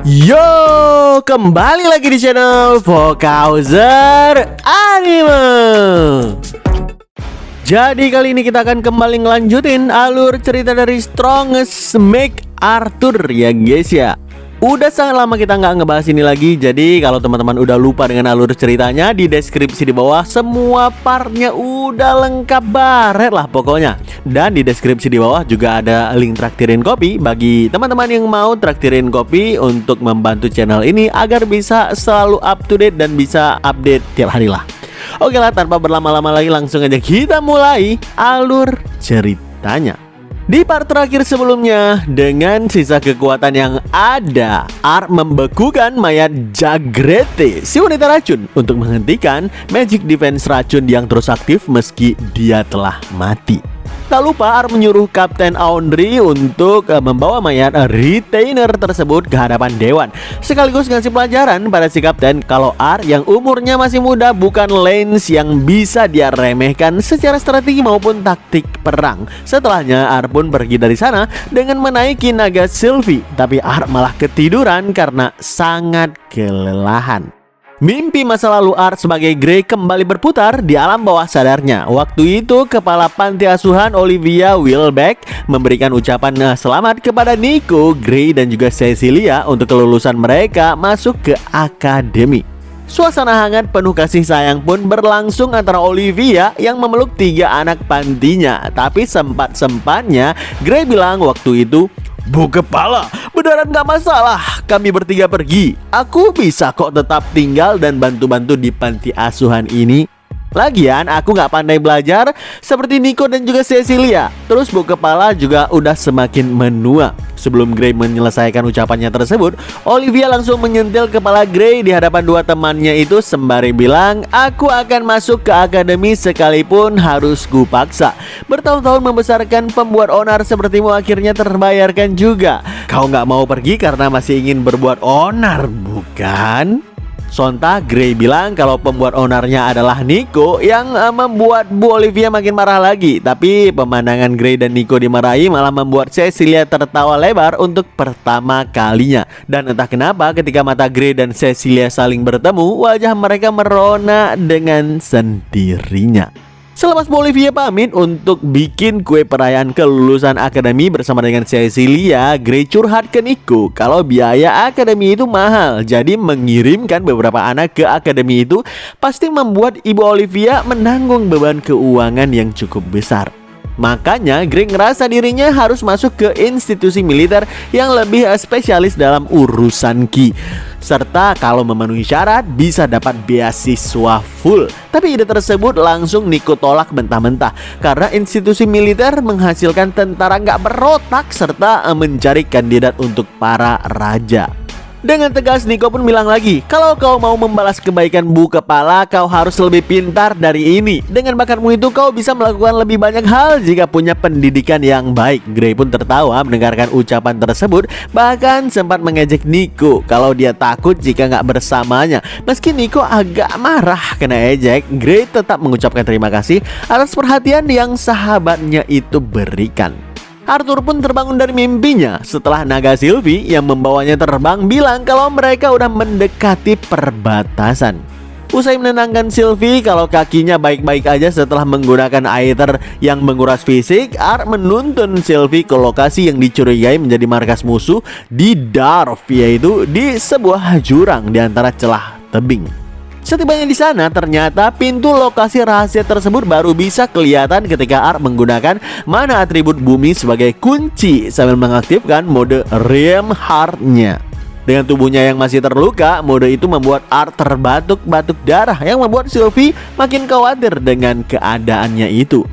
Yo, kembali lagi di channel Vokauser Anime. Jadi kali ini kita akan kembali ngelanjutin alur cerita dari Strongest MacArthur ya guys ya. Udah sangat lama kita nggak ngebahas ini lagi. Jadi kalau teman-teman udah lupa dengan alur ceritanya, di deskripsi di bawah semua partnya udah lengkap baret lah pokoknya. Dan di deskripsi di bawah juga ada link traktirin kopi bagi teman-teman yang mau traktirin kopi untuk membantu channel ini agar bisa selalu up to date dan bisa update tiap hari lah. Oke lah, tanpa berlama-lama lagi langsung aja kita mulai alur ceritanya. Di part terakhir sebelumnya, dengan sisa kekuatan yang ada, Ark membekukan mayat Jagrete, si wanita racun, untuk menghentikan magic defense racun yang terus aktif meski dia telah mati. Tak lupa Ark menyuruh Kapten Aundry untuk membawa mayat retainer tersebut ke hadapan dewan, sekaligus ngasih pelajaran pada si Kapten kalau Ark yang umurnya masih muda bukan Lance yang bisa dia remehkan secara strategi maupun taktik perang. Setelahnya Ark pun pergi dari sana dengan menaiki naga Sylvie, tapi Ark malah ketiduran karena sangat kelelahan. Mimpi masa lalu Ark sebagai Grey kembali berputar di alam bawah sadarnya. Waktu itu kepala panti asuhan Olivia Wilbeck memberikan ucapan selamat kepada Nico, Grey dan juga Cecilia untuk kelulusan mereka masuk ke akademi. Suasana hangat penuh kasih sayang pun berlangsung antara Olivia yang memeluk 3 anak pantinya. Tapi sempat-sempatnya Grey bilang waktu itu, "Bu kepala, beneran gak masalah kami bertiga pergi. Aku bisa kok tetap tinggal dan bantu-bantu di panti asuhan ini. Lagian aku gak pandai belajar seperti Nico dan juga Cecilia." Terus Bu kepala juga udah semakin menua. Sebelum Grey menyelesaikan ucapannya tersebut, Olivia langsung menyentil kepala Grey di hadapan 2 temannya itu sembari bilang, "Aku akan masuk ke akademi sekalipun harus kupaksa. Bertahun-tahun membesarkan pembuat onar sepertimu akhirnya terbayarkan juga. Kau nggak mau pergi karena masih ingin berbuat onar, bukan?" Sontak Grey bilang kalau pembuat onarnya adalah Nico yang membuat Bu Olivia makin marah lagi. Tapi pemandangan Grey dan Nico dimarahi malah membuat Cecilia tertawa lebar untuk pertama kalinya. Dan entah kenapa ketika mata Grey dan Cecilia saling bertemu, wajah mereka merona dengan sendirinya. Selepas Bu Olivia pamit untuk bikin kue perayaan kelulusan akademi bersama dengan Cecilia, Grey curhat ke Nico kalau biaya akademi itu mahal. Jadi mengirimkan beberapa anak ke akademi itu pasti membuat Ibu Olivia menanggung beban keuangan yang cukup besar. Makanya Grey ngerasa dirinya harus masuk ke institusi militer yang lebih spesialis dalam urusan ki. Serta kalau memenuhi syarat bisa dapat beasiswa full. Tapi ide tersebut langsung Nico tolak mentah-mentah karena institusi militer menghasilkan tentara nggak berotak serta mencari kandidat untuk para raja. Dengan tegas Nico pun bilang lagi, "Kalau kau mau membalas kebaikan Bu kepala, kau harus lebih pintar dari ini. Dengan bakatmu itu kau bisa melakukan lebih banyak hal jika punya pendidikan yang baik." Grey pun tertawa mendengarkan ucapan tersebut, bahkan sempat mengejek Nico kalau dia takut jika nggak bersamanya. Meski Nico agak marah kena ejek, Grey tetap mengucapkan terima kasih atas perhatian yang sahabatnya itu berikan. Arthur pun terbangun dari mimpinya setelah naga Sylvie yang membawanya terbang bilang kalau mereka udah mendekati perbatasan. Usai menenangkan Sylvie kalau kakinya baik-baik aja setelah menggunakan aether yang menguras fisik, Ark menuntun Sylvie ke lokasi yang dicurigai menjadi markas musuh di Darf, yaitu di sebuah jurang di antara celah tebing. Setibanya di sana, ternyata pintu lokasi rahasia tersebut baru bisa kelihatan ketika Ark menggunakan mana atribut bumi sebagai kunci sambil mengaktifkan mode Realm Heart-nya. Dengan tubuhnya yang masih terluka, mode itu membuat Ark terbatuk-batuk darah yang membuat Sylvie makin khawatir dengan keadaannya itu.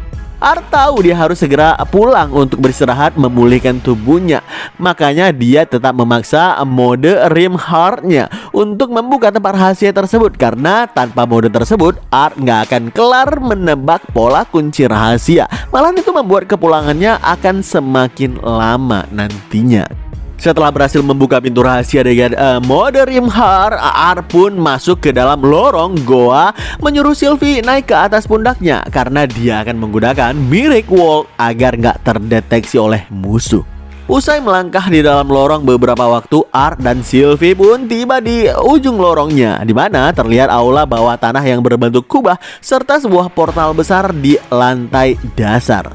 Ark tahu dia harus segera pulang untuk beristirahat memulihkan tubuhnya. Makanya dia tetap memaksa mode Realm Heart-nya untuk membuka tempat rahasia tersebut. Karena tanpa mode tersebut, Ark nggak akan kelar menebak pola kunci rahasia. Malah itu membuat kepulangannya akan semakin lama nantinya. Setelah berhasil membuka pintu rahasia dengan mode Realm Heart, Ark pun masuk ke dalam lorong goa, menyuruh Sylvie naik ke atas pundaknya karena dia akan menggunakan Miracle Walk agar nggak terdeteksi oleh musuh. Usai melangkah di dalam lorong beberapa waktu, Art dan Sylvie pun tiba di ujung lorongnya, di mana terlihat aula bawah tanah yang berbentuk kubah serta sebuah portal besar di lantai dasar.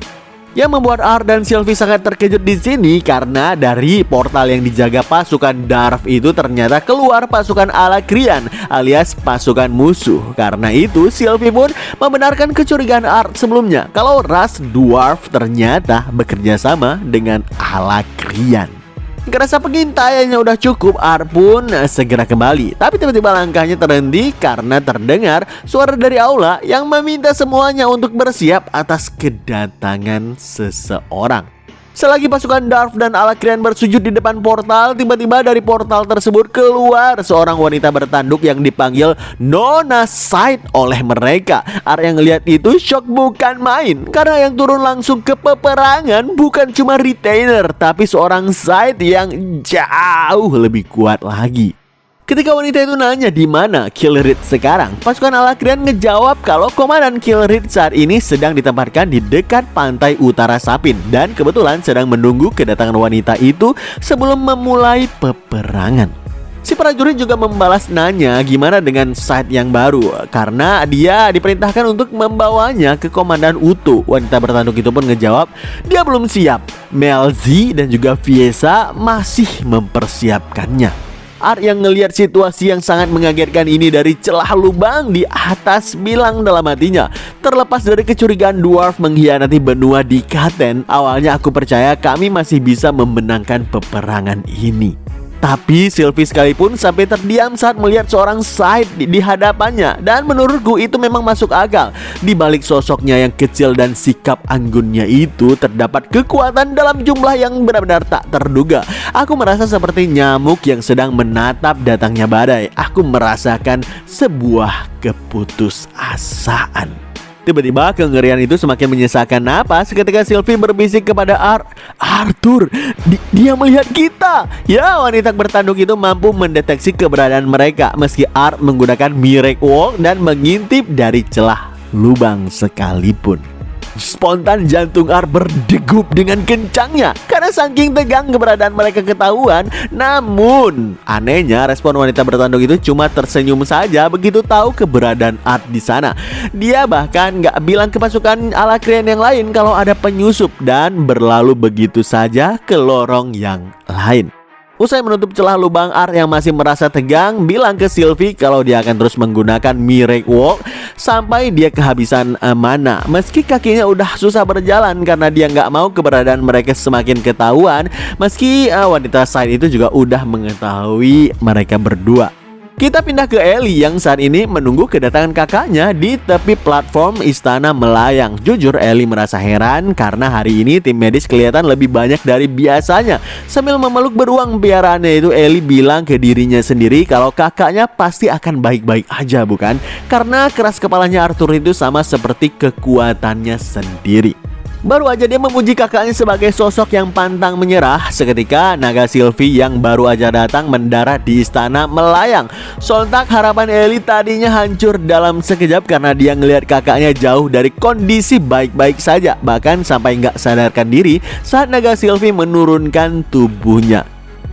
Yang membuat Art dan Sylvie sangat terkejut di sini karena dari portal yang dijaga pasukan Darth itu ternyata keluar pasukan Alakrian alias pasukan musuh. Karena itu Sylvie pun membenarkan kecurigaan Art sebelumnya kalau ras Dwarf ternyata bekerja sama dengan Alakrian. Ngerasa pengintaiannya udah cukup, Art pun segera kembali. Tapi tiba-tiba langkahnya terhenti karena terdengar suara dari aula yang meminta semuanya untuk bersiap atas kedatangan seseorang. Selagi pasukan Darth dan Alakrian bersujud di depan portal, tiba-tiba dari portal tersebut keluar seorang wanita bertanduk yang dipanggil Nona Side oleh mereka. Art yang ngeliat itu shock bukan main, karena yang turun langsung ke peperangan bukan cuma retainer, tapi seorang Side yang jauh lebih kuat lagi. Ketika wanita itu nanya di mana Killrit sekarang, pasukan Alakrian ngejawab kalau komandan Killrit saat ini sedang ditempatkan di dekat pantai utara Sapin dan kebetulan sedang menunggu kedatangan wanita itu sebelum memulai peperangan. Si prajurit juga membalas nanya gimana dengan site yang baru karena dia diperintahkan untuk membawanya ke komandan Utu. Wanita bertanduk itu pun ngejawab dia belum siap. Melzi dan juga Fiesa masih mempersiapkannya. Art yang ngelihat situasi yang sangat mengagetkan ini dari celah lubang di atas bilang dalam hatinya, terlepas dari kecurigaan Dwarf mengkhianati benua di Katen, awalnya aku percaya kami masih bisa memenangkan peperangan ini. Tapi Sylvie sekalipun sampai terdiam saat melihat seorang Side di hadapannya. Dan menurutku itu memang masuk akal. Di balik sosoknya yang kecil dan sikap anggunnya itu terdapat kekuatan dalam jumlah yang benar-benar tak terduga. Aku merasa seperti nyamuk yang sedang menatap datangnya badai. Aku merasakan sebuah keputusasaan. Tiba-tiba kengerian itu semakin menyesakan napas ketika Sylvie berbisik kepada Arthur, dia melihat kita. Ya, wanita bertanduk itu mampu mendeteksi keberadaan mereka meski Art menggunakan Miracle Walk dan mengintip dari celah lubang sekalipun. Spontan jantung Art berdegup dengan kencangnya karena saking tegang keberadaan mereka ketahuan. Namun anehnya respon wanita bertanduk itu cuma tersenyum saja begitu tahu keberadaan Art di sana. Dia bahkan nggak bilang ke pasukan Alakrian yang lain kalau ada penyusup dan berlalu begitu saja ke lorong yang lain. Usai menutup celah lubang, Art yang masih merasa tegang bilang ke Sylvie kalau dia akan terus menggunakan Miracle Walk sampai dia kehabisan mana. Meski kakinya udah susah berjalan karena dia nggak mau keberadaan mereka semakin ketahuan. Meski wanita Side itu juga udah mengetahui mereka berdua. Kita pindah ke Ellie yang saat ini menunggu kedatangan kakaknya di tepi platform Istana Melayang. Jujur Ellie merasa heran karena hari ini tim medis kelihatan lebih banyak dari biasanya. Sambil memeluk beruang piaraannya itu, Ellie bilang ke dirinya sendiri kalau kakaknya pasti akan baik-baik aja bukan? Karena keras kepalanya Arthur itu sama seperti kekuatannya sendiri. Baru aja dia memuji kakaknya sebagai sosok yang pantang menyerah, seketika naga Sylvie yang baru aja datang mendarat di Istana Melayang. Sontak harapan Ellie tadinya hancur dalam sekejap karena dia ngelihat kakaknya jauh dari kondisi baik-baik saja, bahkan sampai nggak sadarkan diri saat naga Sylvie menurunkan tubuhnya.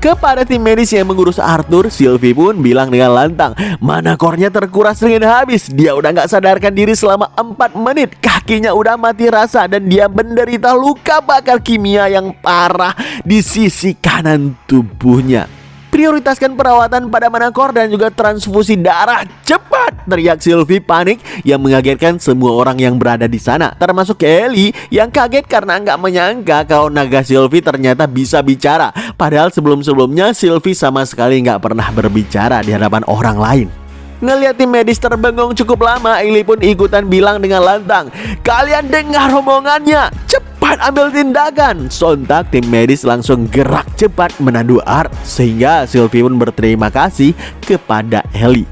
Kepada tim medis yang mengurus Arthur, Sylvie pun bilang dengan lantang, mana core-nya terkuras dengan habis. Dia udah gak sadarkan diri selama 4 menit. Kakinya udah mati rasa dan dia menderita luka bakar kimia yang parah di sisi kanan tubuhnya. Prioritaskan perawatan pada manakor dan juga transfusi darah cepat, teriak Sylvie panik yang mengagetkan semua orang yang berada di sana, termasuk Ellie yang kaget karena nggak menyangka kalau naga Sylvie ternyata bisa bicara. Padahal sebelum-sebelumnya Sylvie sama sekali nggak pernah berbicara di hadapan orang lain. Ngeliat tim medis terbengong cukup lama, Ellie pun ikutan bilang dengan lantang, kalian dengar omongannya, cepat ambil tindakan. Sontak tim medis langsung gerak cepat menandu Art sehingga Sylvie pun berterima kasih kepada Ellie.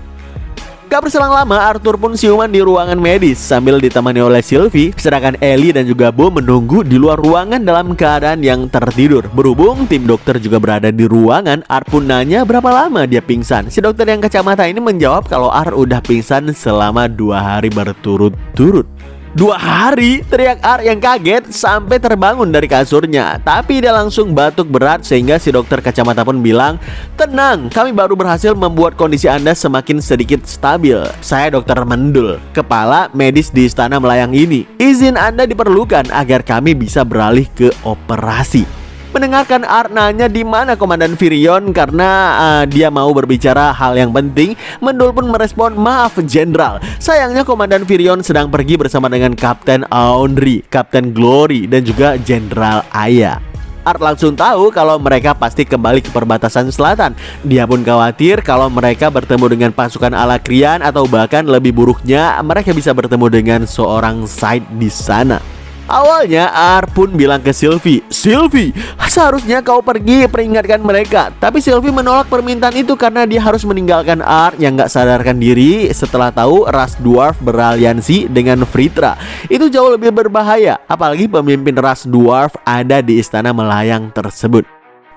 Gak berselang lama, Arthur pun siuman di ruangan medis sambil ditemani oleh Sylvie, sedangkan Ellie dan juga Bo menunggu di luar ruangan dalam keadaan yang tertidur. Berhubung tim dokter juga berada di ruangan, Art pun nanya berapa lama dia pingsan. Si dokter yang kacamata ini menjawab kalau Art udah pingsan selama 2 hari berturut-turut. 2 hari, teriak Art yang kaget sampai terbangun dari kasurnya. Tapi dia langsung batuk berat sehingga si dokter kacamata pun bilang, "Tenang, kami baru berhasil membuat kondisi Anda semakin sedikit stabil. Saya dokter Mendul, kepala medis di Istana Melayang ini. Izin Anda diperlukan agar kami bisa beralih ke operasi." Mendengarkan Art nanya di mana Komandan Virion karena dia mau berbicara hal yang penting, Mendul pun merespon, "Maaf Jenderal, sayangnya Komandan Virion sedang pergi bersama dengan Kapten Aonri, Kapten Glory, dan juga Jenderal Aya." Art langsung tahu kalau mereka pasti kembali ke perbatasan selatan. Dia pun khawatir kalau mereka bertemu dengan pasukan Alakrian atau bahkan lebih buruknya mereka bisa bertemu dengan seorang Scythe di sana. Awalnya Art pun bilang ke Sylvie, "Sylvie, seharusnya kau pergi peringatkan mereka." Tapi Sylvie menolak permintaan itu karena dia harus meninggalkan Art yang gak sadarkan diri setelah tahu ras dwarf beraliansi dengan Fritra. Itu jauh lebih berbahaya, apalagi pemimpin ras dwarf ada di Istana Melayang tersebut.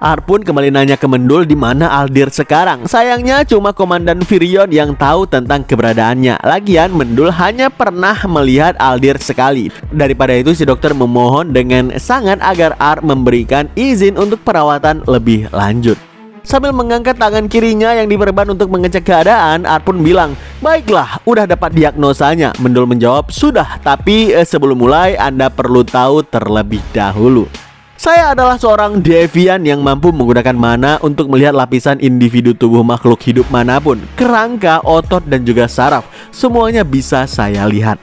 Art pun kembali nanya ke Mendul di mana Aldir sekarang. Sayangnya cuma Komandan Virion yang tahu tentang keberadaannya. Lagian Mendul hanya pernah melihat Aldir sekali. Daripada itu si dokter memohon dengan sangat agar Art memberikan izin untuk perawatan lebih lanjut. Sambil mengangkat tangan kirinya yang diperban untuk mengecek keadaan, Art pun bilang, "Baiklah, udah dapat diagnosanya." Mendul menjawab, "Sudah, tapi sebelum mulai Anda perlu tahu terlebih dahulu. Saya adalah seorang devian yang mampu menggunakan mana untuk melihat lapisan individu tubuh makhluk hidup manapun. Kerangka, otot, dan juga saraf, semuanya bisa saya lihat."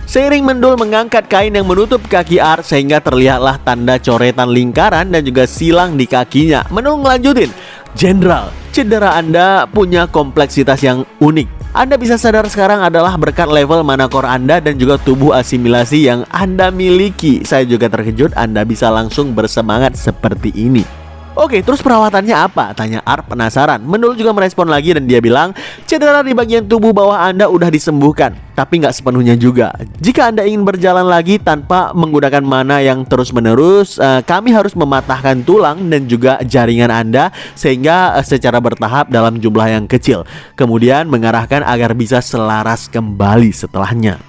Seiring Mendul mengangkat kain yang menutup kaki Art sehingga terlihatlah tanda coretan lingkaran dan juga silang di kakinya. Mendul ngelanjutin, "Jenderal, cedera Anda punya kompleksitas yang unik. Anda bisa sadar sekarang adalah berkat level mana core Anda dan juga tubuh asimilasi yang Anda miliki. Saya juga terkejut Anda bisa langsung bersemangat seperti ini." "Oke, terus perawatannya apa?" tanya Art penasaran. Mendul juga merespon lagi dan dia bilang, "Cedera di bagian tubuh bawah Anda udah disembuhkan, tapi nggak sepenuhnya juga. Jika Anda ingin berjalan lagi tanpa menggunakan mana yang terus-menerus, kami harus mematahkan tulang dan juga jaringan Anda sehingga secara bertahap dalam jumlah yang kecil. Kemudian mengarahkan agar bisa selaras kembali setelahnya."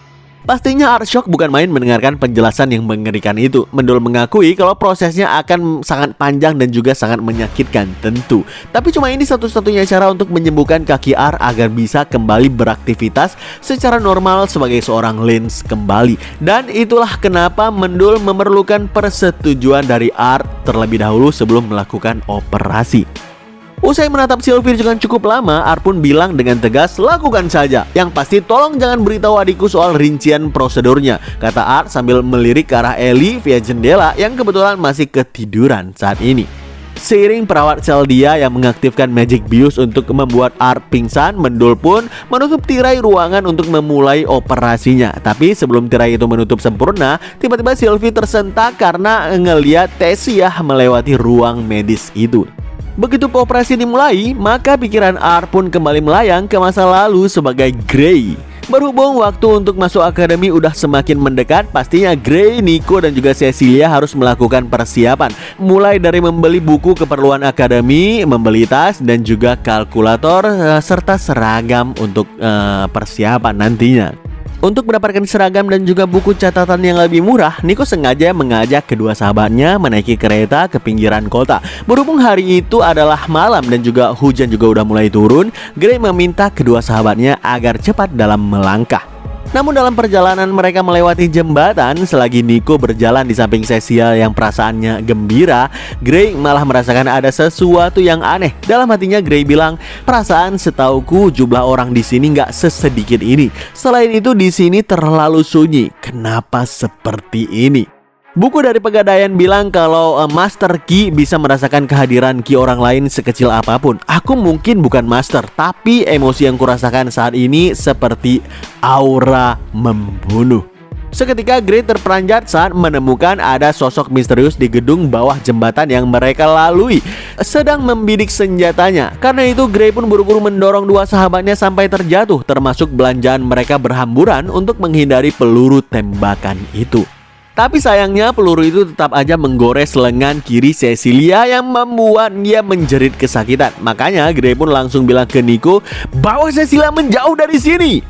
Pastinya Art shock bukan main mendengarkan penjelasan yang mengerikan itu. Mendul mengakui kalau prosesnya akan sangat panjang dan juga sangat menyakitkan tentu. Tapi cuma ini satu-satunya cara untuk menyembuhkan kaki Art agar bisa kembali beraktivitas secara normal sebagai seorang Lance kembali. Dan itulah kenapa Mendul memerlukan persetujuan dari Art terlebih dahulu sebelum melakukan operasi. Usai menatap Sylvie dengan cukup lama, Art pun bilang dengan tegas, "Lakukan saja. Yang pasti tolong jangan beritahu adikku soal rincian prosedurnya," kata Art sambil melirik ke arah Ellie via jendela yang kebetulan masih ketiduran saat ini. Seiring perawat sel dia yang mengaktifkan Magic Bius untuk membuat Art pingsan, Mendul pun menutup tirai ruangan untuk memulai operasinya. Tapi sebelum tirai itu menutup sempurna, tiba-tiba Sylvie tersentak karena ngeliat Tessia melewati ruang medis itu. Begitu operasi dimulai, maka pikiran Art pun kembali melayang ke masa lalu sebagai Grey. Berhubung waktu untuk masuk akademi udah semakin mendekat, pastinya Grey, Nico, dan juga Cecilia harus melakukan persiapan. Mulai dari membeli buku keperluan akademi, membeli tas, dan juga kalkulator, serta seragam untuk persiapan nantinya. Untuk mendapatkan seragam dan juga buku catatan yang lebih murah, Nico sengaja mengajak kedua sahabatnya menaiki kereta ke pinggiran kota. Berhubung hari itu adalah malam dan juga hujan juga udah mulai turun, Grey meminta kedua sahabatnya agar cepat dalam melangkah. Namun dalam perjalanan mereka melewati jembatan, selagi Nico berjalan di samping Cecil yang perasaannya gembira, Grey malah merasakan ada sesuatu yang aneh. Dalam hatinya Grey bilang, "Perasaan setauku jumlah orang di sini nggak sesedikit ini. Selain itu di sini terlalu sunyi. Kenapa seperti ini?" Buku dari Pegadaian bilang kalau Master Ki bisa merasakan kehadiran Ki orang lain sekecil apapun. Aku mungkin bukan Master, tapi emosi yang kurasakan saat ini seperti aura membunuh. Seketika Grey terperanjat saat menemukan ada sosok misterius di gedung bawah jembatan yang mereka lalui, sedang membidik senjatanya. Karena itu Grey pun buru-buru mendorong dua sahabatnya sampai terjatuh, termasuk belanjaan mereka berhamburan untuk menghindari peluru tembakan itu. Tapi sayangnya peluru itu tetap aja menggores lengan kiri Cecilia yang membuat dia menjerit kesakitan. Makanya Grey pun langsung bilang ke Nico, "Bawa Cecilia menjauh dari sini."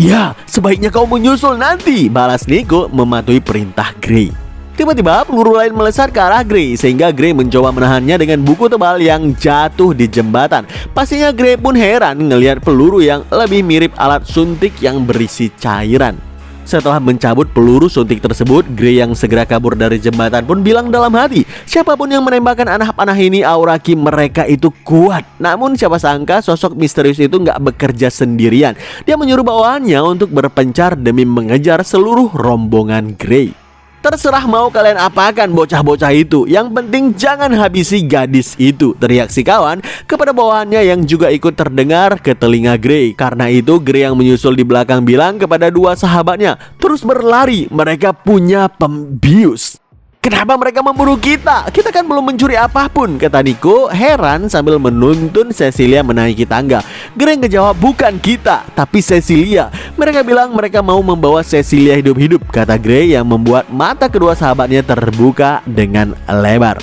"Ya, sebaiknya kau menyusul nanti," balas Nico mematuhi perintah Gray. Tiba-tiba peluru lain melesat ke arah Gray, sehingga Gray mencoba menahannya dengan buku tebal yang jatuh di jembatan. Pastinya Gray pun heran ngelihat peluru yang lebih mirip alat suntik yang berisi cairan. Setelah mencabut peluru suntik tersebut, Gray yang segera kabur dari jembatan pun bilang dalam hati, siapapun yang menembakkan anak panah ini, aura ki mereka itu kuat. Namun siapa sangka sosok misterius itu nggak bekerja sendirian. Dia menyuruh bawahannya untuk berpencar demi mengejar seluruh rombongan Gray. "Terserah mau kalian apakan bocah-bocah itu, yang penting jangan habisi gadis itu," teriak si kawan kepada bawahannya yang juga ikut terdengar ke telinga Gray. Karena itu Gray yang menyusul di belakang bilang kepada dua sahabatnya, "Terus berlari, mereka punya pembius." "Kenapa mereka memburu kita? Kita kan belum mencuri apapun," kata Nico heran sambil menuntun Cecilia menaiki tangga. Gray ngejawab, "Bukan kita, tapi Cecilia. Mereka bilang mereka mau membawa Cecilia hidup-hidup," kata Gray yang membuat mata kedua sahabatnya terbuka dengan lebar.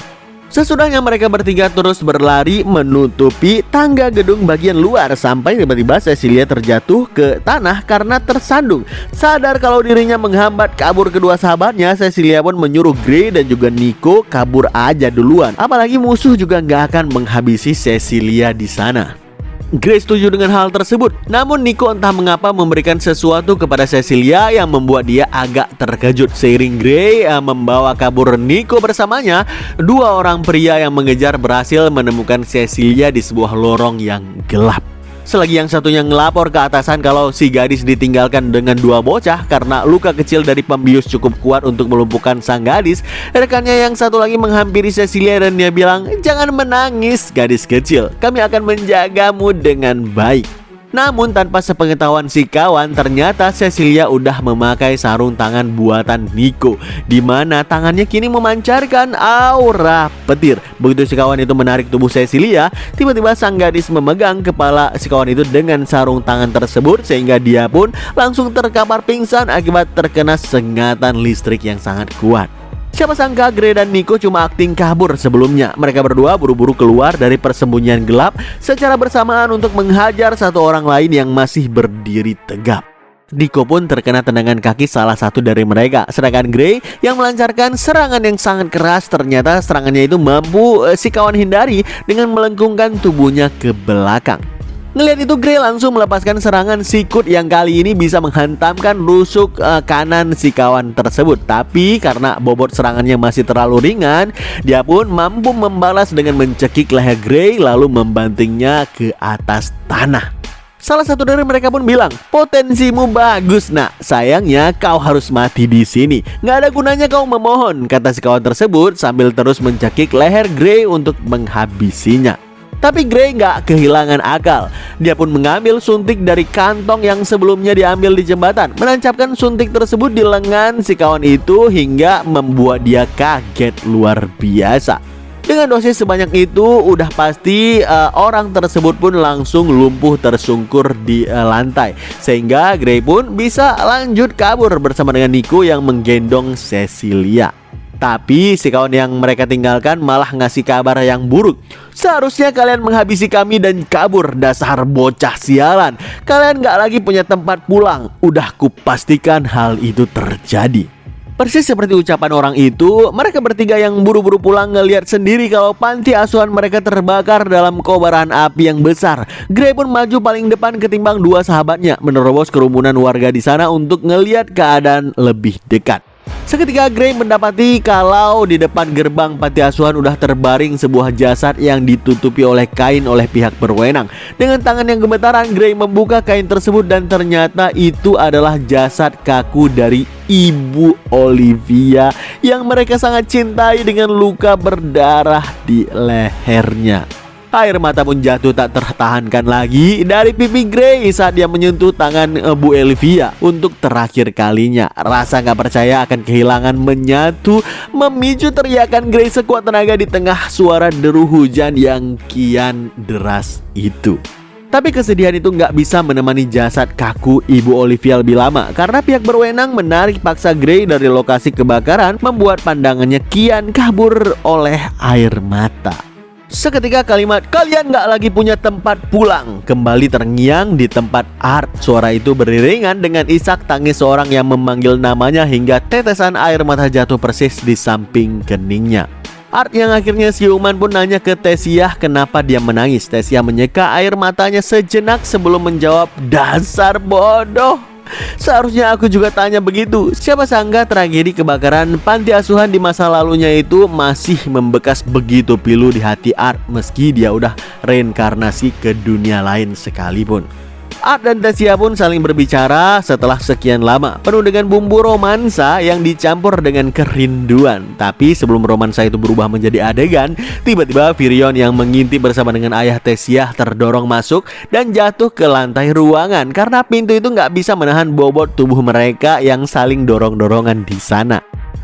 Sesudahnya mereka bertiga terus berlari menutupi tangga gedung bagian luar sampai tiba-tiba Cecilia terjatuh ke tanah karena tersandung. Sadar kalau dirinya menghambat kabur kedua sahabatnya, Cecilia pun menyuruh Gray dan juga Nico kabur aja duluan. Apalagi musuh juga nggak akan menghabisi Cecilia di sana. Gray setuju dengan hal tersebut. Namun Nico entah mengapa memberikan sesuatu kepada Cecilia yang membuat dia agak terkejut. Seiring Gray membawa kabur Nico bersamanya, dua orang pria yang mengejar berhasil menemukan Cecilia di sebuah lorong yang gelap. Selagi yang satunya ngelapor ke atasan kalau si gadis ditinggalkan dengan dua bocah karena luka kecil dari pembius cukup kuat untuk melumpuhkan sang gadis, rekannya yang satu lagi menghampiri Cecilia dan dia bilang, "Jangan menangis gadis kecil, kami akan menjagamu dengan baik." Namun tanpa sepengetahuan si kawan, ternyata Cecilia udah memakai sarung tangan buatan Nico, di mana tangannya kini memancarkan aura petir. Begitu si kawan itu menarik tubuh Cecilia, tiba-tiba sang gadis memegang kepala si kawan itu dengan sarung tangan tersebut, sehingga dia pun langsung terkapar pingsan akibat terkena sengatan listrik yang sangat kuat. Siapa sangka Gray dan Nico cuma akting kabur sebelumnya. Mereka berdua buru-buru keluar dari persembunyian gelap secara bersamaan untuk menghajar satu orang lain yang masih berdiri tegap. Nico pun terkena tendangan kaki salah satu dari mereka. Sedangkan Gray yang melancarkan serangan yang sangat keras, ternyata serangannya itu mampu si kawan hindari dengan melengkungkan tubuhnya ke belakang. Ngelihat itu Gray langsung melepaskan serangan sikut yang kali ini bisa menghantamkan rusuk kanan si kawan tersebut. Tapi karena bobot serangannya masih terlalu ringan, dia pun mampu membalas dengan mencekik leher Gray lalu membantingnya ke atas tanah. Salah satu dari mereka pun bilang, "Potensimu bagus nak, sayangnya kau harus mati di sini. Nggak ada gunanya kau memohon," kata si kawan tersebut sambil terus mencekik leher Gray untuk menghabisinya. Tapi Gray nggak kehilangan akal. Dia pun mengambil suntik dari kantong yang sebelumnya diambil di jembatan, menancapkan suntik tersebut di lengan si kawan itu hingga membuat dia kaget luar biasa. Dengan dosis sebanyak itu, udah pasti orang tersebut pun langsung lumpuh tersungkur di lantai. Sehingga Gray pun bisa lanjut kabur bersama dengan Nico yang menggendong Cecilia. Tapi si kawan yang mereka tinggalkan malah ngasih kabar yang buruk. "Seharusnya kalian menghabisi kami dan kabur, dasar bocah sialan. Kalian gak lagi punya tempat pulang. Udah kupastikan hal itu terjadi." Persis seperti ucapan orang itu, mereka bertiga yang buru-buru pulang ngelihat sendiri kalau panti asuhan mereka terbakar dalam kobaran api yang besar. Gray pun maju paling depan ketimbang dua sahabatnya, menerobos kerumunan warga di sana untuk ngelihat keadaan lebih dekat. Seketika Gray mendapati kalau di depan gerbang panti asuhan udah terbaring sebuah jasad yang ditutupi oleh kain oleh pihak berwenang. Dengan tangan yang gemetaran, Gray membuka kain tersebut dan ternyata itu adalah jasad kaku dari Ibu Olivia yang mereka sangat cintai dengan luka berdarah di lehernya. Air mata pun jatuh tak tertahankan lagi dari pipi Gray saat dia menyentuh tangan Bu Olivia untuk terakhir kalinya. Rasa gak percaya akan kehilangan menyatu memicu teriakan Gray sekuat tenaga di tengah suara deru hujan yang kian deras itu. Tapi kesedihan itu nggak bisa menemani jasad kaku Ibu Olivia lebih lama karena pihak berwenang menarik paksa Gray dari lokasi kebakaran, membuat pandangannya kian kabur oleh air mata. Seketika kalimat "kalian nggak lagi punya tempat pulang" kembali terngiang di tempat Art. Suara itu beriringan dengan isak tangis seorang yang memanggil namanya hingga tetesan air mata jatuh persis di samping keningnya. Art yang akhirnya siuman pun nanya ke Tesiah kenapa dia menangis. Tesiah menyeka air matanya sejenak sebelum menjawab, "Dasar bodoh. Seharusnya aku juga tanya begitu." Siapa sangka tragedi kebakaran panti asuhan di masa lalunya itu masih membekas begitu pilu di hati Art meski dia udah reinkarnasi ke dunia lain sekalipun. Art dan Tesiah pun saling berbicara setelah sekian lama, penuh dengan bumbu romansa yang dicampur dengan kerinduan. Tapi sebelum romansa itu berubah menjadi adegan, tiba-tiba Virion yang mengintip bersama dengan ayah Tesiah terdorong masuk dan jatuh ke lantai ruangan karena pintu itu nggak bisa menahan bobot tubuh mereka yang saling dorong-dorongan di sana.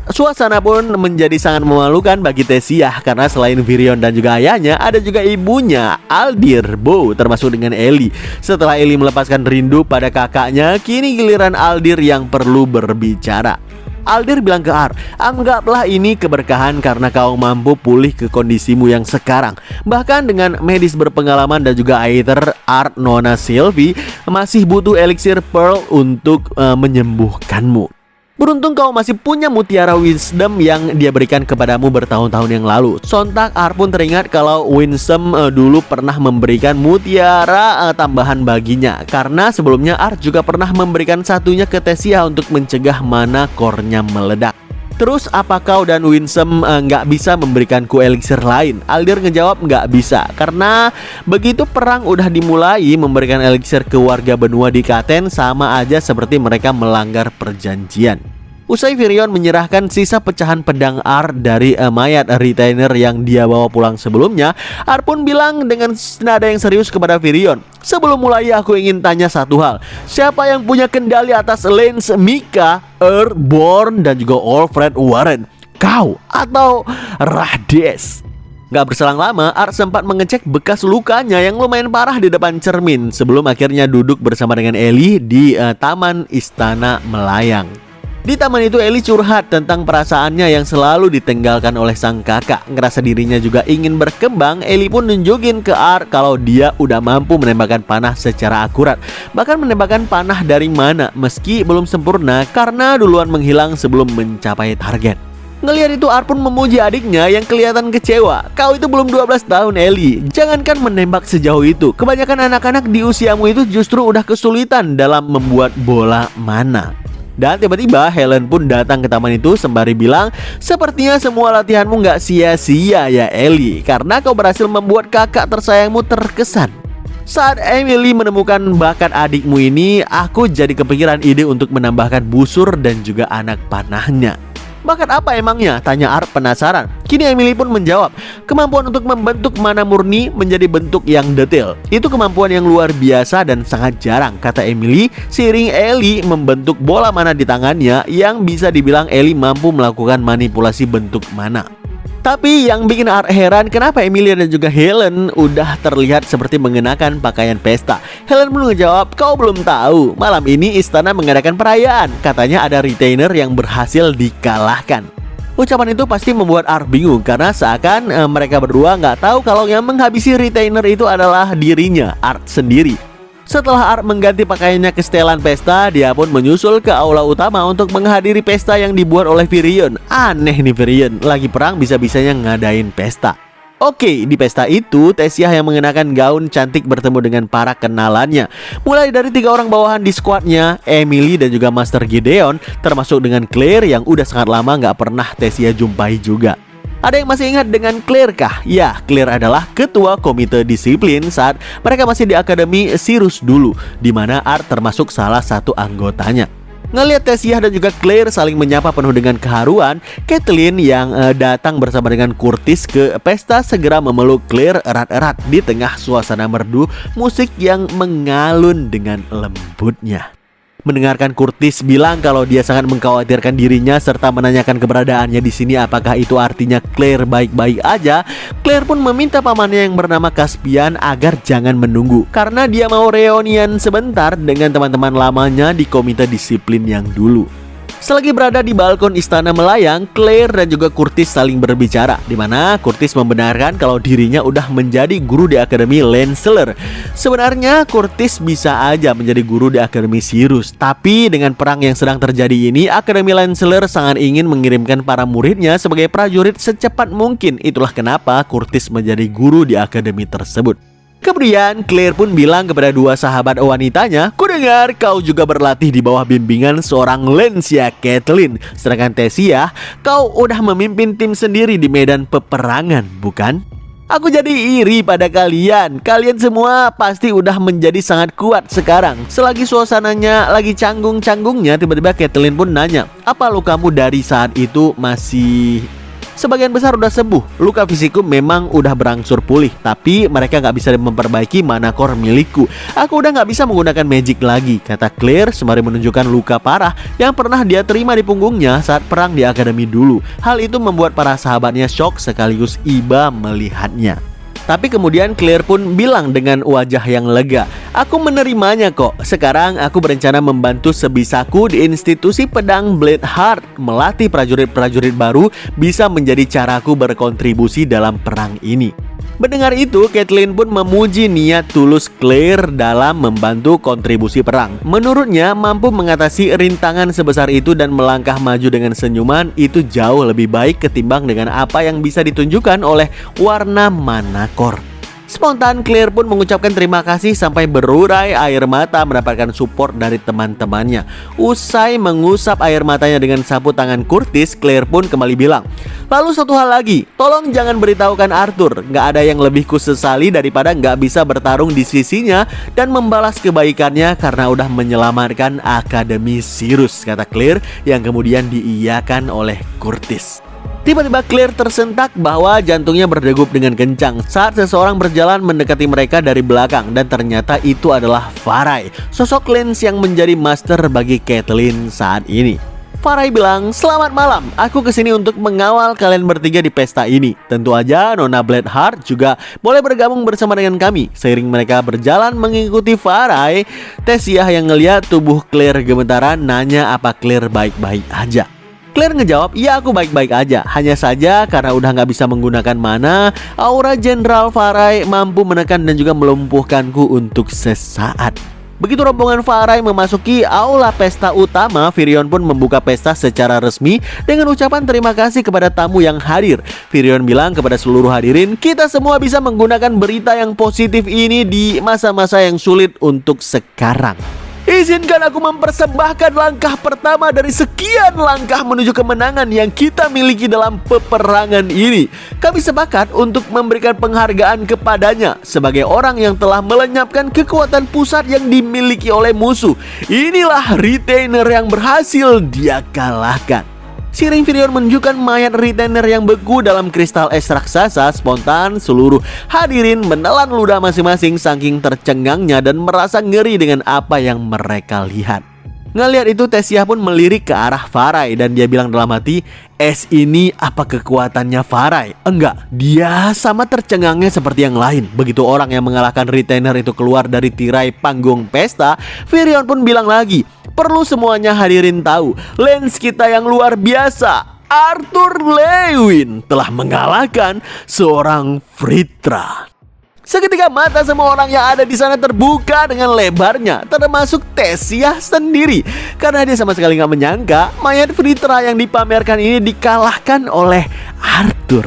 Suasana pun menjadi sangat memalukan bagi Tesiah karena selain Virion dan juga ayahnya, ada juga ibunya, Aldir, Bow, termasuk dengan Ellie. Setelah Ellie melepaskan rindu pada kakaknya, kini giliran Aldir yang perlu berbicara. Aldir bilang ke Art, "Anggaplah ini keberkahan karena kau mampu pulih ke kondisimu yang sekarang. Bahkan dengan medis berpengalaman dan juga Aether, Art, Nona, Sylvie masih butuh eliksir Pearl untuk menyembuhkanmu. Beruntung kau masih punya mutiara wisdom yang dia berikan kepadamu bertahun-tahun yang lalu." Sontak Art pun teringat kalau Winsome dulu pernah memberikan mutiara tambahan baginya. Karena sebelumnya Art juga pernah memberikan satunya ke Tesiah untuk mencegah mana core-nya meledak. "Terus apa kau dan Winsome nggak bisa memberikanku eliksir lain?" Aldir ngejawab nggak bisa, karena begitu perang udah dimulai, memberikan eliksir ke warga benua di Katen sama aja seperti mereka melanggar perjanjian. Usai Virion menyerahkan sisa pecahan pedang Art dari mayat retainer yang dia bawa pulang sebelumnya, Art pun bilang dengan nada yang serius kepada Virion, "Sebelum mulai aku ingin tanya satu hal. Siapa yang punya kendali atas Lance, Mika, Earthborn, dan juga Alfred Warren? Kau atau Rhades?" Gak berselang lama, Art sempat mengecek bekas lukanya yang lumayan parah di depan cermin sebelum akhirnya duduk bersama dengan Ellie di Taman Istana Melayang. Di taman itu Ellie curhat tentang perasaannya yang selalu ditinggalkan oleh sang kakak. Ngerasa dirinya juga ingin berkembang, Ellie pun nunjukin ke Art kalau dia udah mampu menembakkan panah secara akurat. Bahkan menembakkan panah dari mana meski belum sempurna karena duluan menghilang sebelum mencapai target. Ngelihat itu Art pun memuji adiknya yang kelihatan kecewa. "Kau itu belum 12 tahun Ellie. Jangankan menembak sejauh itu. Kebanyakan anak-anak di usiamu itu justru udah kesulitan dalam membuat bola mana." Dan tiba-tiba Helen pun datang ke taman itu sembari bilang, "Sepertinya semua latihanmu gak sia-sia ya Ellie, karena kau berhasil membuat kakak tersayangmu terkesan." Saat Emily menemukan bakat adikmu ini, aku jadi kepikiran ide untuk menambahkan busur dan juga anak panahnya. "Bakat apa emangnya?" tanya Art penasaran. Kini Emily pun menjawab, "Kemampuan untuk membentuk mana murni menjadi bentuk yang detail. Itu kemampuan yang luar biasa dan sangat jarang," kata Emily. Seiring Ellie membentuk bola mana di tangannya, yang bisa dibilang Ellie mampu melakukan manipulasi bentuk mana. Tapi yang bikin Art heran, kenapa Emilia dan juga Helen udah terlihat seperti mengenakan pakaian pesta. Helen pun ngejawab, "Kau belum tahu, malam ini istana mengadakan perayaan. Katanya ada retainer yang berhasil dikalahkan." Ucapan itu pasti membuat Art bingung karena seakan mereka berdua nggak tahu kalau yang menghabisi retainer itu adalah dirinya, Art sendiri. Setelah Art mengganti pakaiannya ke setelan pesta, dia pun menyusul ke aula utama untuk menghadiri pesta yang dibuat oleh Virion. Aneh nih Virion, lagi perang bisa-bisanya ngadain pesta. Oke, di pesta itu Tesiah yang mengenakan gaun cantik bertemu dengan para kenalannya. Mulai dari 3 orang bawahan di skuadnya, Emily dan juga Master Gideon, termasuk dengan Claire yang udah sangat lama gak pernah Tesiah jumpai juga. Ada yang masih ingat dengan Claire kah? Ya, Claire adalah ketua komite disiplin saat mereka masih di Akademi Sirus dulu, di mana Art termasuk salah satu anggotanya. Ngelihat Tesiah dan juga Claire saling menyapa penuh dengan keharuan, Kathleen yang datang bersama dengan Curtis ke pesta segera memeluk Claire erat-erat di tengah suasana merdu musik yang mengalun dengan lembutnya. Mendengarkan Curtis bilang kalau dia sangat mengkhawatirkan dirinya serta menanyakan keberadaannya di sini apakah itu artinya Claire baik-baik aja, Claire pun meminta pamannya yang bernama Caspian agar jangan menunggu karena dia mau reunian sebentar dengan teman-teman lamanya di komite disiplin yang dulu. Selagi berada di balkon istana melayang, Claire dan juga Curtis saling berbicara, di mana Curtis membenarkan kalau dirinya udah menjadi guru di Akademi Lancelot. Sebenarnya Curtis bisa aja menjadi guru di Akademi Sirius, tapi dengan perang yang sedang terjadi ini, Akademi Lancelot sangat ingin mengirimkan para muridnya sebagai prajurit secepat mungkin. Itulah kenapa Curtis menjadi guru di akademi tersebut. Kemudian Claire pun bilang kepada dua sahabat wanitanya, "Kudengar kau juga berlatih di bawah bimbingan seorang Lancia Catelyn. Sedangkan Thesia, kau udah memimpin tim sendiri di medan peperangan, bukan? Aku jadi iri pada kalian. Kalian semua pasti udah menjadi sangat kuat sekarang." Selagi suasananya lagi canggung-canggungnya, tiba-tiba Catelyn pun nanya, "Apa lukamu dari saat itu masih..." Sebagian besar udah sembuh. Luka fisikku memang udah berangsur pulih, tapi mereka nggak bisa memperbaiki manakor milikku. Aku udah nggak bisa menggunakan magic lagi, kata Claire sembari menunjukkan luka parah yang pernah dia terima di punggungnya saat perang di akademi dulu. Hal itu membuat para sahabatnya shock sekaligus iba melihatnya. Tapi kemudian Claire pun bilang dengan wajah yang lega, "Aku menerimanya kok. Sekarang aku berencana membantu sebisaku di institusi pedang Bladeheart. Melatih prajurit-prajurit baru bisa menjadi caraku berkontribusi dalam perang ini." Mendengar itu, Catelyn pun memuji niat tulus Claire dalam membantu kontribusi perang. Menurutnya, mampu mengatasi rintangan sebesar itu dan melangkah maju dengan senyuman itu jauh lebih baik ketimbang dengan apa yang bisa ditunjukkan oleh warna manakor. Spontan Claire pun mengucapkan terima kasih sampai berurai air mata mendapatkan support dari teman-temannya. Usai mengusap air matanya dengan sapu tangan Curtis, Claire pun kembali bilang, "Lalu satu hal lagi, tolong jangan beritahukan Arthur. Gak ada yang lebih kusesali daripada gak bisa bertarung di sisinya dan membalas kebaikannya karena udah menyelamatkan Akademi Sirius," kata Claire yang kemudian diiyakan oleh Curtis. Tiba-tiba Claire tersentak bahwa jantungnya berdegup dengan kencang saat seseorang berjalan mendekati mereka dari belakang, dan ternyata itu adalah Farai, sosok Lance yang menjadi master bagi Catelyn saat ini. Farai bilang, "Selamat malam, aku kesini untuk mengawal kalian bertiga di pesta ini. Tentu aja Nona Bladeheart juga boleh bergabung bersama dengan kami." Seiring mereka berjalan mengikuti Farai, Thesia yang ngeliat tubuh Claire gemetaran nanya apa Claire baik-baik aja. Claire ngejawab, "Iya, aku baik-baik aja. Hanya saja karena udah nggak bisa menggunakan mana, aura Jenderal Farai mampu menekan dan juga melumpuhkanku untuk sesaat." Begitu rombongan Farai memasuki aula pesta utama, Virion pun membuka pesta secara resmi dengan ucapan terima kasih kepada tamu yang hadir. Virion bilang kepada seluruh hadirin, "Kita semua bisa menggunakan berita yang positif ini di masa-masa yang sulit untuk sekarang. Izinkan aku mempersembahkan langkah pertama dari sekian langkah menuju kemenangan yang kita miliki dalam peperangan ini. Kami sepakat untuk memberikan penghargaan kepadanya sebagai orang yang telah melenyapkan kekuatan pusat yang dimiliki oleh musuh. Inilah retainer yang berhasil dia kalahkan." Seiring Virion menunjukkan mayat retainer yang beku dalam kristal es raksasa, spontan seluruh hadirin menelan ludah masing-masing saking tercengangnya dan merasa ngeri dengan apa yang mereka lihat. Ngelihat itu, Thesia pun melirik ke arah Farai dan dia bilang dalam hati, "Es ini apa kekuatannya Farai? Enggak, dia sama tercengangnya seperti yang lain." Begitu orang yang mengalahkan retainer itu keluar dari tirai panggung pesta, Virion pun bilang lagi, "Perlu semuanya hadirin tahu, Lance kita yang luar biasa, Arthur Lewin, telah mengalahkan seorang Fritra." Seketika mata semua orang yang ada di sana terbuka dengan lebarnya, termasuk Thesia sendiri, karena dia sama sekali nggak menyangka mayat Fritra yang dipamerkan ini dikalahkan oleh Arthur.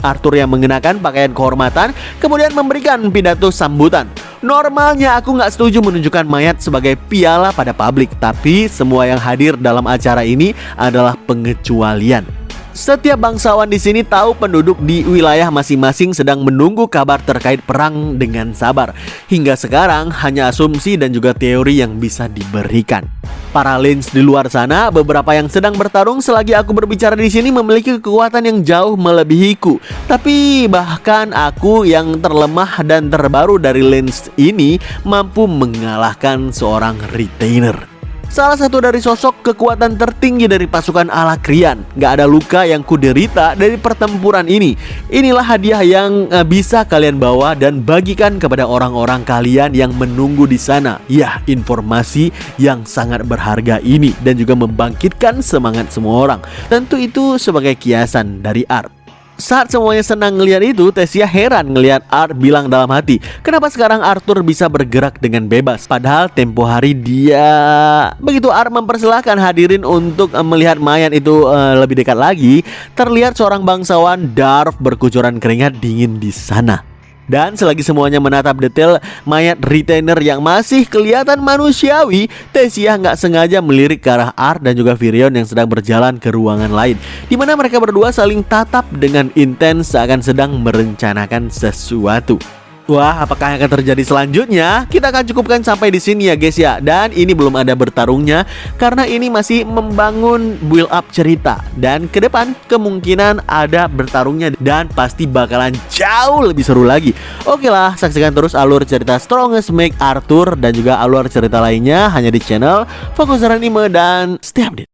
Arthur yang mengenakan pakaian kehormatan kemudian memberikan pidato sambutan. "Normalnya aku nggak setuju menunjukkan mayat sebagai piala pada publik, tapi semua yang hadir dalam acara ini adalah pengecualian. Setiap bangsawan di sini tahu penduduk di wilayah masing-masing sedang menunggu kabar terkait perang dengan sabar. Hingga sekarang hanya asumsi dan juga teori yang bisa diberikan. Para Lance di luar sana, beberapa yang sedang bertarung selagi aku berbicara di sini memiliki kekuatan yang jauh melebihiku. Tapi bahkan aku yang terlemah dan terbaru dari Lance ini mampu mengalahkan seorang retainer." salah satu dari sosok kekuatan tertinggi dari pasukan Alakrian. Gak ada luka yang kuderita dari pertempuran ini. Inilah hadiah yang bisa kalian bawa dan bagikan kepada orang-orang kalian yang menunggu di sana. Ya, informasi yang sangat berharga ini dan juga membangkitkan semangat semua orang. Tentu itu sebagai kiasan dari Art. Saat semuanya senang ngelihat itu, Tessia heran ngelihat Art bilang dalam hati, kenapa sekarang Arthur bisa bergerak dengan bebas? Padahal tempo hari dia... Begitu Art mempersilahkan hadirin untuk melihat mayat itu lebih dekat lagi, terlihat seorang bangsawan Darth berkucuran keringat dingin di sana. Dan selagi semuanya menatap detail mayat retainer yang masih kelihatan manusiawi, Tessia nggak sengaja melirik ke arah Art dan juga Virion yang sedang berjalan ke ruangan lain, di mana mereka berdua saling tatap dengan intens seakan sedang merencanakan sesuatu. Wah, apakah yang akan terjadi selanjutnya? Kita akan cukupkan sampai di sini ya guys ya. Dan ini belum ada bertarungnya karena ini masih membangun build up cerita. Dan ke depan kemungkinan ada bertarungnya dan pasti bakalan jauh lebih seru lagi. Oke lah, saksikan terus alur cerita Strongest Make Arthur dan juga alur cerita lainnya hanya di channel Fokus Anime dan stay update.